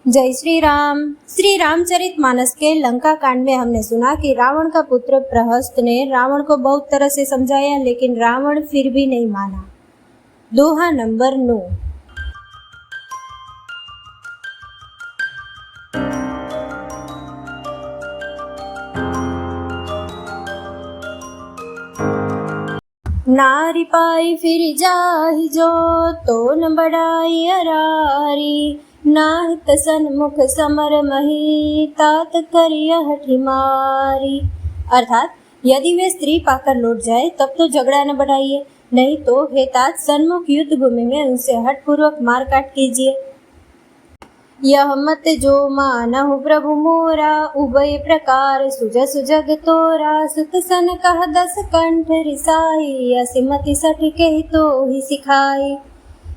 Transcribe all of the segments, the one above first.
जय श्री राम। श्री रामचरितमानस के लंका कांड में हमने सुना कि रावण का पुत्र प्रहस्त ने रावण को बहुत तरह से समझाया, लेकिन रावण फिर भी नहीं माना। दोहा नंबर 9। नारी पाई फिर जाहि जो, तो न बढ़ाई अरारी। नाहित सन्मुख समर मही, तात करिय हठि मारी। अर्थात यदि वे स्त्री पाकर लौट जाए तब तो झगड़ा न बढ़ाइए, नहीं तो हे तात सन्मुख युद्ध भूमि में उनसे हठपूर्वक मार काट कीजिए। यह मत जो मानहु प्रभु मोरा, उभय प्रकार सुजस जग तोरा। सुत सन कह 10 कंठ रिसाई, असिमति सठ के तो ही सिखाई।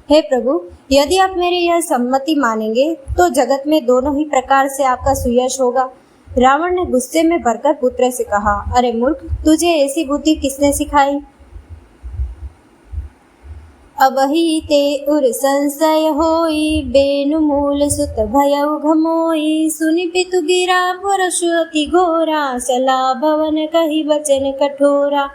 हे प्रभु, यदि आप मेरी यह सम्मति मानेंगे तो जगत में दोनों ही प्रकार से आपका सुयश होगा। रावण ने गुस्से में भरकर पुत्र से कहा, अरे मूर्ख, तुझे ऐसी बुद्धि किसने सिखाई? अबहि ते उर संशय होई, बेनु मूल सुत भयउ घमोई। सुनि पितु गिरा पुरुष अति घोरा, सला भवन कही वचन कठोरा।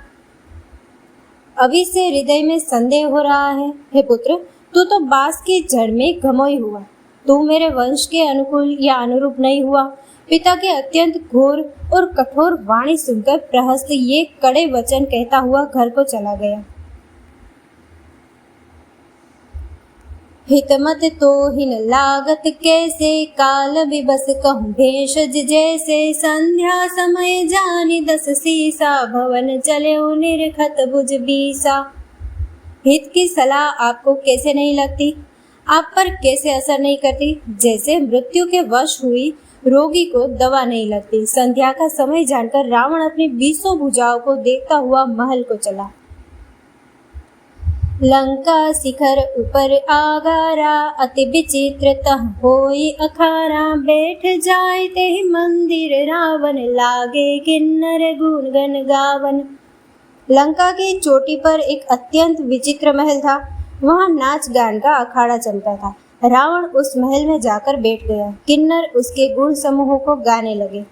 अभी से हृदय में संदेह हो रहा है। हे पुत्र, तू तो बांस की जड़ में घमोई हुआ। तू मेरे वंश के अनुकूल या अनुरूप नहीं हुआ। पिता के अत्यंत घोर और कठोर वाणी सुनकर प्रहस्त ये कड़े वचन कहता हुआ घर को चला गया। हितमत तो हिन लागत कैसे, काल विबस कहूँ भेषज जैसे। संध्या समय जानी 10 सीसा, भवन चले निर्खत भुज बीसा। हित की सलाह आपको कैसे नहीं लगती, आप पर कैसे असर नहीं करती, जैसे मृत्यु के वश हुई रोगी को दवा नहीं लगती। संध्या का समय जानकर रावण अपनी 20 भुजाओं को देखता हुआ महल को चला। लंका शिखर ऊपर आगारा, अति विचित्र तह होई अखारा। बैठ जाए ते मंदिर रावण, लागे किन्नर गुण गन गावन। लंका की चोटी पर एक अत्यंत विचित्र महल था। वहाँ नाच गान का अखाड़ा चलता था। रावण उस महल में जाकर बैठ गया। किन्नर उसके गुण समूहों को गाने लगे।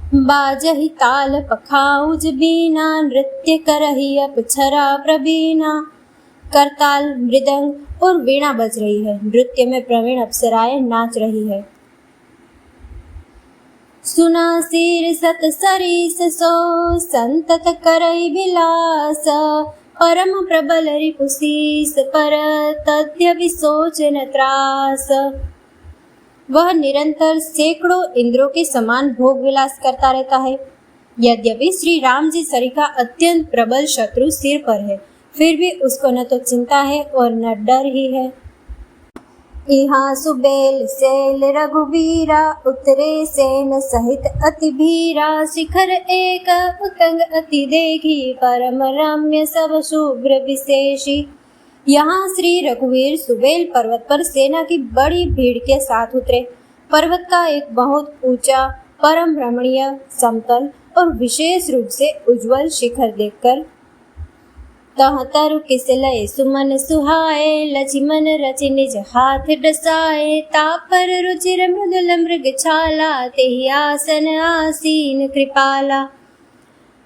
बाजहि ताल पखाउज बीना, नृत्य करहि अप्सरा प्रवीणा। करताल, मृदंग और वीणा बज रही है। नृत्य में प्रवीण अप्सराएं नाच रही है। सुना सिर सत सरीस सो, संतत करई विलास। परम प्रबल रिपुसीस पर, तद्यपि सोचन त्रास। वह निरंतर सैकड़ों इंद्रों के समान भोग विलास करता रहता है। यद्यपि श्री राम जी सरिका अत्यंत प्रबल शत्रु सिर पर है, फिर भी उसको न तो चिंता है और न डर ही है। इहाँ सुबेल सैल रघुवीरा, उतरे सेन सहित अति भीरा। शिखर एक उतंग अति देखी, परम रम्य सब शुभ्र विशेषी। यहाँ श्री रघुवीर सुबेल पर्वत पर सेना की बड़ी भीड़ के साथ उतरे। पर्वत का एक बहुत ऊंचा, परम रमणीय, समतल और विशेष रूप से उज्जवल शिखर देखकर तह तरु किसलय सुमन सुहाए। लक्ष्मण रचि निज हाथ डसाए, तापर रुचिर मृदुल मृग छाला। तेहि आसन आसीन कृपाला।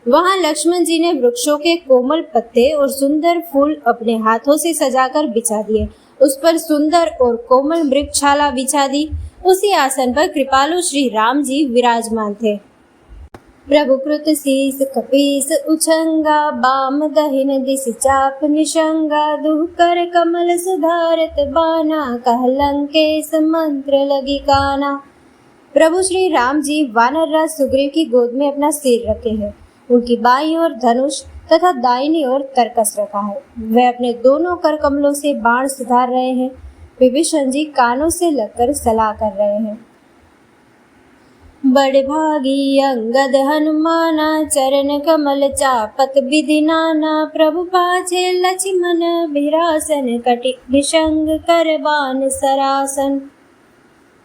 वहाँ लक्ष्मण जी ने वृक्षों के कोमल पत्ते और सुंदर फूल अपने हाथों से सजाकर बिछा दिए। उस पर सुंदर और कोमल मृगछाला बिछा दी। उसी आसन पर कृपालु श्री राम जी विराजमान थे। प्रभु कृत शीस कपीस उछंगा, बाम दहिन दिस चाप निशंगा। दुह कर कमल सुधारत बाना, कह लंकेश मंत्र लगी काना। प्रभु श्री राम जी वानर राज सुग्रीव की गोद में अपना सिर रखे हैं। उनकी बाईं ओर धनुष तथा दाहिनी ओर तरकस रखा है। वे अपने दोनों कर कमलों से बाण सुधार रहे हैं। विभीषण जी कानों से लगकर सलाह कर रहे हैं। बड़ भागी अंगद हनुमाना, चरण कमल चापत विधि नाना। प्रभु पाछे लक्ष्मण बिरासन, कटि निशंग करबान सरासन।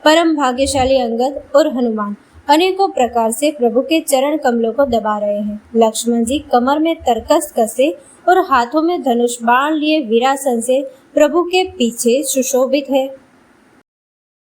परम भाग्यशाली अंगद और हनुमान अनेकों प्रकार से प्रभु के चरण कमलों को दबा रहे हैं। लक्ष्मण जी कमर में तरकस कसे और हाथों में धनुष बाण लिए वीरासन से प्रभु के पीछे सुशोभित है।